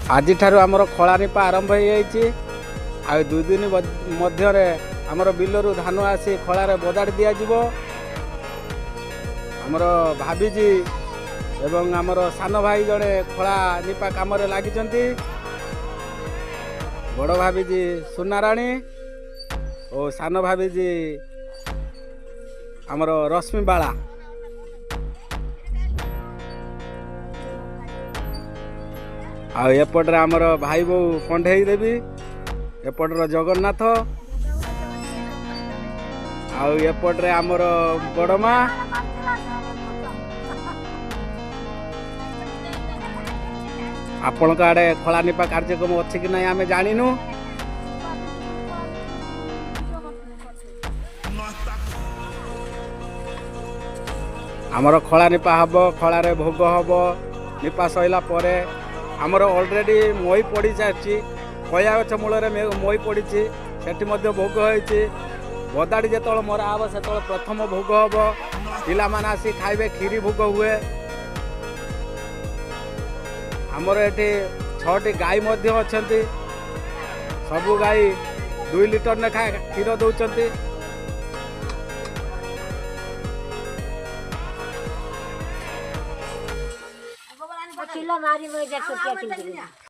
आज आमर खला निपा आरंभ हो जाइए। आ 2 दिन मध्य आमर बिलरू धान आसी खलार बदाड़ दिज्व। आमर भाभीजी एवं आमर सान भाई जड़े खला निपा कम लगी। बड़ भाभीजी सुनाराणी और सान भाभीजी आमर रश्मि बाला। एपटे आमर भाई बो कंढे देवी, एपटर जगन्नाथ, एपटे आमर बड़मा, आपण आड़े खला निपा कार्यक्रम अच्छी कि नहीं आम जानू। आमर खला निपा हम, खलार भोग हम, निपा सैला परे आमर ऑलरेडी मई पड़ी सारी कया गछ मूल मई पड़ी से भोग होती। बदाड़ी जो मरा हम से प्रथम भोग हम, पिला माने आसी खाइबे, खीरी भोग हुए। आमर ये 6टी गाई अच्छा, सबू गाई 2 लिटर लेखा क्षीर दौरान। किलो मारी में 100 रुपया किलो।